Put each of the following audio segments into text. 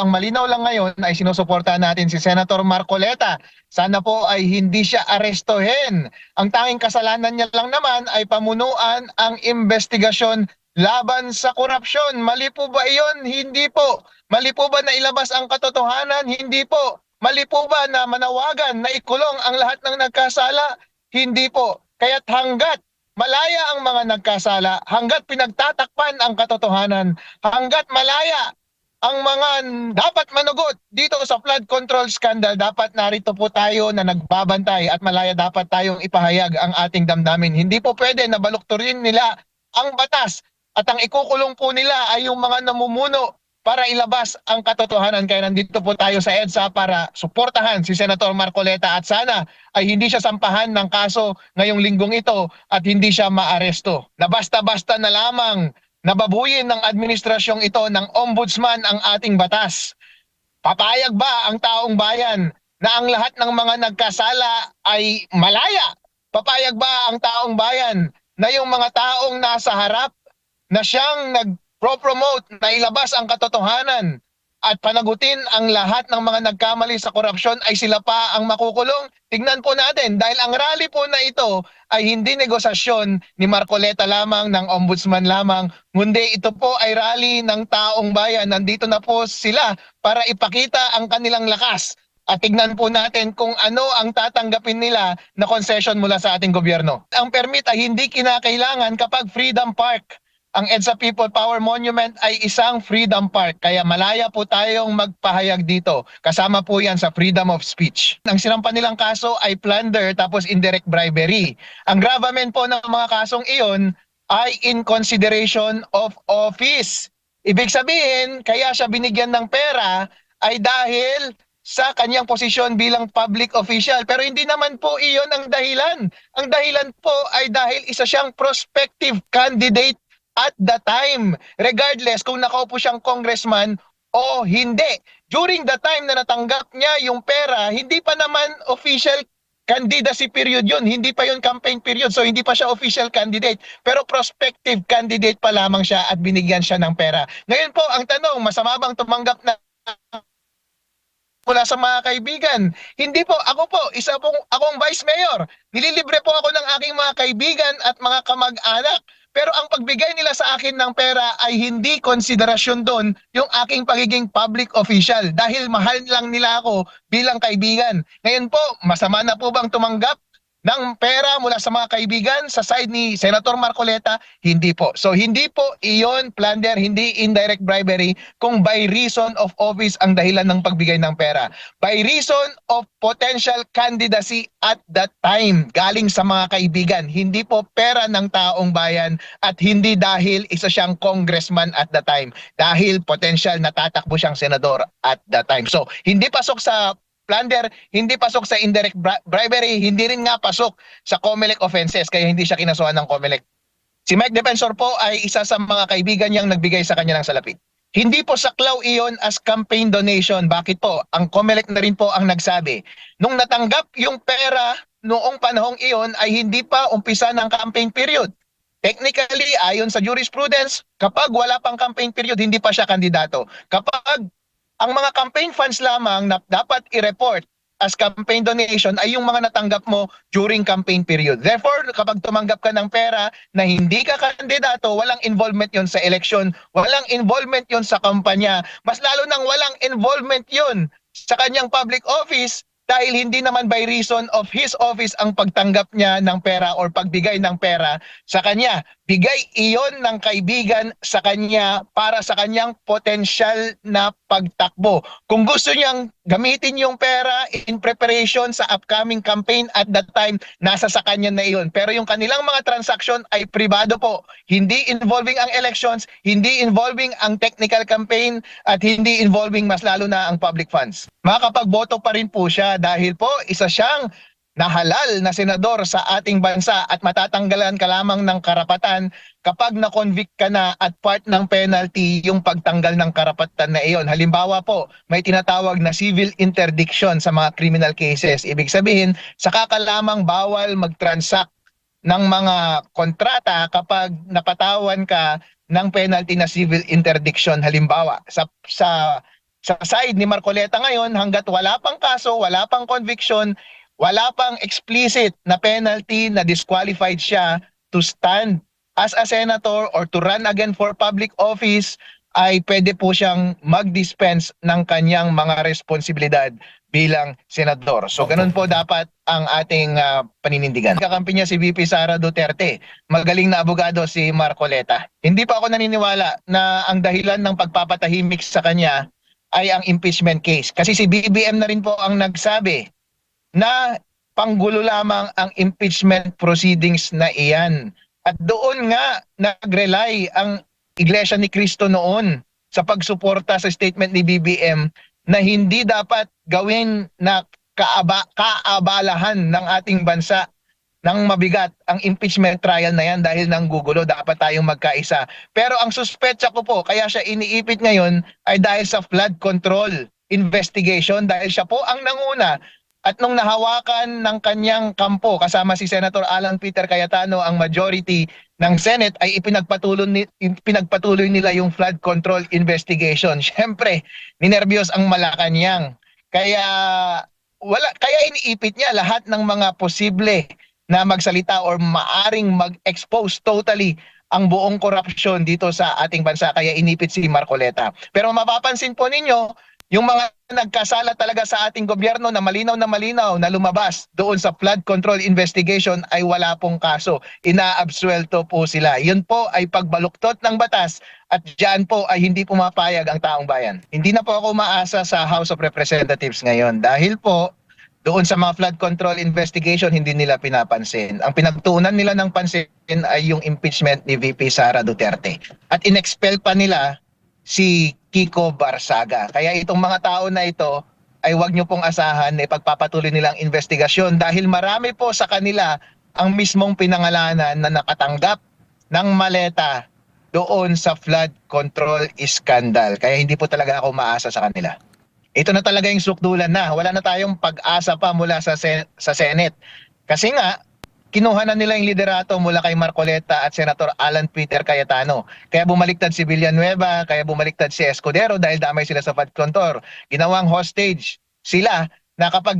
Ang malinaw lang ngayon ay sinusuportahan natin si Senator Marcoleta. Sana po ay hindi siya arestuhin. Ang tanging kasalanan niya lang naman ay pamunuan ang investigasyon laban sa korupsyon. Mali po ba iyon? Hindi po. Mali po ba na ilabas ang katotohanan? Hindi po. Mali po ba na manawagan na ikulong ang lahat ng nagkasala? Hindi po. Kaya't hanggat malaya ang mga nagkasala, hanggat pinagtatakpan ang katotohanan, hanggat malaya ang mga dapat manugot dito sa flood control scandal, dapat narito po tayo na nagbabantay at malaya dapat tayong ipahayag ang ating damdamin. Hindi po pwede na balukturin nila ang batas at ang ikukulong po nila ay yung mga namumuno para ilabas ang katotohanan. Kaya nandito po tayo sa EDSA para suportahan si Senator Marcoleta at sana ay hindi siya sampahan ng kaso ngayong linggong ito at hindi siya maaresto. Na basta-basta na lamang nababuyin ng administrasyong ito ng ombudsman ang ating batas. Papayag ba ang taong bayan na ang lahat ng mga nagkasala ay malaya? Papayag ba ang taong bayan na yung mga taong nasa harap na siyang nag-promote na ilabas ang katotohanan at panagutin ang lahat ng mga nagkamali sa korupsyon ay sila pa ang makukulong? Tignan po natin dahil ang rally po na ito ay hindi negosasyon ni Marcoleta lamang, ng ombudsman lamang, kundi ito po ay rally ng taong bayan. Nandito na po sila para ipakita ang kanilang lakas. At tignan po natin kung ano ang tatanggapin nila na concession mula sa ating gobyerno. Ang permit ay hindi kinakailangan kapag Freedom Park. Ang EDSA People Power Monument ay isang freedom park, kaya malaya po tayong magpahayag dito. Kasama po yan sa freedom of speech. Ang sinampan nilang kaso ay plunder tapos indirect bribery. Ang gravamen po ng mga kasong iyon ay in consideration of office. Ibig sabihin, kaya siya binigyan ng pera ay dahil sa kanyang posisyon bilang public official. Pero hindi naman po iyon ang dahilan. Ang dahilan po ay dahil isa siyang prospective candidate at the time, regardless kung nakaupo siyang congressman o hindi. During the time na natanggap niya yung pera, hindi pa naman official candidacy period yun. Hindi pa yun campaign period. So hindi pa siya official candidate. Pero prospective candidate pa lamang siya at binigyan siya ng pera. Ngayon po, ang tanong, masama bang tumanggap na mula sa mga kaibigan? Hindi po, ako po, akong vice mayor. Nililibre po ako ng aking mga kaibigan at mga kamag-anak. Pero ang pagbigay nila sa akin ng pera ay hindi konsiderasyon doon yung aking pagiging public official dahil mahal lang nila ako bilang kaibigan. Ngayon po, masama na po bang tumanggap ng pera mula sa mga kaibigan sa side ni Senator Marcoleta? Hindi po. So hindi po iyon plunder, hindi indirect bribery kung by reason of office ang dahilan ng pagbigay ng pera. By reason of potential candidacy at that time, galing sa mga kaibigan. Hindi po pera ng taong bayan at hindi dahil isa siyang congressman at the time. Dahil potential natatakbo siyang senador at that time. So hindi pasok sa plunder, hindi pasok sa indirect bribery, hindi rin nga pasok sa COMELEC offenses, kaya hindi siya kinasuhan ng COMELEC. Si Mike Defensor po ay isa sa mga kaibigan niyang nagbigay sa kanya ng salapi. Hindi po saklaw iyon as campaign donation. Bakit po? Ang COMELEC na rin po ang nagsabi. Nung natanggap yung pera noong panahong iyon ay hindi pa umpisa ng campaign period. Technically, ayon sa jurisprudence, kapag wala pang campaign period, hindi pa siya kandidato. Kapag ang mga campaign funds lamang na dapat i-report as campaign donation ay yung mga natanggap mo during campaign period. Therefore, kapag tumanggap ka ng pera na hindi ka kandidato, walang involvement yon sa election, walang involvement yon sa kampanya, mas lalo nang walang involvement yon sa kanyang public office dahil hindi naman by reason of his office ang pagtanggap niya ng pera or pagbigay ng pera sa kanya. Bigay iyon ng kaibigan sa kanya para sa kanyang potensyal na pagtakbo. Kung gusto niyang gamitin yung pera in preparation sa upcoming campaign at that time, nasa sa kanya na iyon. Pero yung kanilang mga transaction ay pribado po. Hindi involving ang elections, hindi involving ang technical campaign, at hindi involving mas lalo na ang public funds. Makakapagboto pa rin po siya dahil po isa siyang nahalal na senador sa ating bansa at matatanggalan ka lamang ng karapatan kapag na-convict ka na at part ng penalty yung pagtanggal ng karapatan na iyon. Halimbawa po, may tinatawag na civil interdiction sa mga criminal cases. Ibig sabihin, saka ka lamang bawal mag-transact ng mga kontrata kapag napatawan ka ng penalty na civil interdiction. Halimbawa, sa sa side ni Marcoleta ngayon hanggat wala pang kaso, wala pang conviction, wala pang explicit na penalty na disqualified siya to stand as a senator or to run again for public office, ay pwede po siyang mag-dispense ng kanyang mga responsibilidad bilang senador. So Opo. ganun po dapat ang ating paninindigan. Kakampi niya si VP Sara Duterte. Magaling na abogado si Marcoleta. Hindi pa ako naniniwala na ang dahilan ng pagpapatahimik sa kanya ay ang impeachment case. Kasi si BBM na rin po ang nagsabi na panggulo lamang ang impeachment proceedings na iyan. At doon nga nag-rely ang Iglesia ni Cristo noon sa pagsuporta sa statement ni BBM na hindi dapat gawin na kaabalahan ng ating bansa ng mabigat ang impeachment trial na yan dahil nanggugulo, dapat tayong magkaisa. Pero ang suspetsa ko po, kaya siya iniipit ngayon ay dahil sa flood control investigation, dahil siya po ang nanguna. At nung nahawakan ng kanyang kampo kasama si Senator Alan Peter Cayetano ang majority ng Senate, ay ipinagpatuloy nila yung flood control investigation. Siyempre, ninervyos ang Malacanang. Kaya iniipit niya lahat ng mga posible na magsalita or maaring mag-expose totally ang buong korupsyon dito sa ating bansa, kaya inipit si Marcoleta. Pero mapapansin po ninyo, yung mga nagkasala talaga sa ating gobyerno na malinaw na lumabas doon sa flood control investigation ay wala pong kaso. Inaabsuelto po sila. Yun po ay pagbaluktot ng batas at diyan po ay hindi pumapayag ang taong bayan. Hindi na po ako umaasa sa House of Representatives ngayon dahil po doon sa mga flood control investigation, hindi nila pinapansin. Ang pinagtuunan nila ng pansin ay yung impeachment ni VP Sara Duterte. At inexpel pa nila si Kiko Barsaga. Kaya itong mga tao na ito ay huwag nyo pong asahan na ipagpapatuloy nilang investigasyon dahil marami po sa kanila ang mismong pinangalanan na nakatanggap ng maleta doon sa flood control scandal. Kaya hindi po talaga ako maasa sa kanila. Ito na talaga yung sukdulan na. Wala na tayong pag-asa pa mula sa Senate. Kasi nga, kinuha na nila yung liderato mula kay Marcoleta at Senator Alan Peter Cayetano. Kaya bumaliktad si Villanueva, kaya bumaliktad si Escudero dahil damay sila sa flood control. Ginawang hostage sila na kapag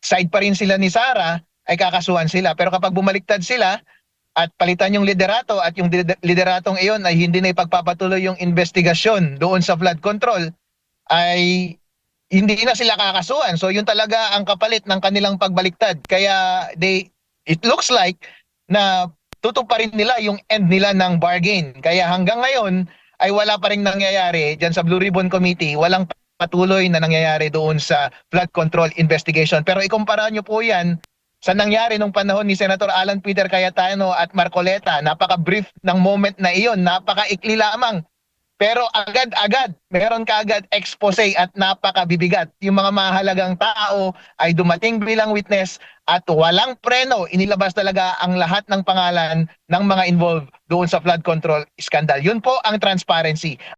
side pa rin sila ni Sara, ay kakasuhan sila. Pero kapag bumaliktad sila at palitan yung liderato at yung lideratong iyon ay hindi na ipagpapatuloy yung investigasyon doon sa flood control, ay hindi na sila kakasuhan. So yun talaga ang kapalit ng kanilang pagbaliktad. Kaya it looks like na tutuparin nila yung end nila ng bargain. Kaya hanggang ngayon ay wala pa rin nangyayari dyan sa Blue Ribbon Committee. Walang patuloy na nangyayari doon sa flood control investigation. Pero ikumpara nyo po yan sa nangyari nung panahon ni Senator Alan Peter Cayetano at Marcoleta. Napaka-brief ng moment na iyon. Napaka-ikli lamang. Pero agad-agad, meron kaagad expose at napakabibigat. Yung mga mahalagang tao ay dumating bilang witness at walang preno. Inilabas talaga ang lahat ng pangalan ng mga involved doon sa flood control scandal. Yun po ang transparency.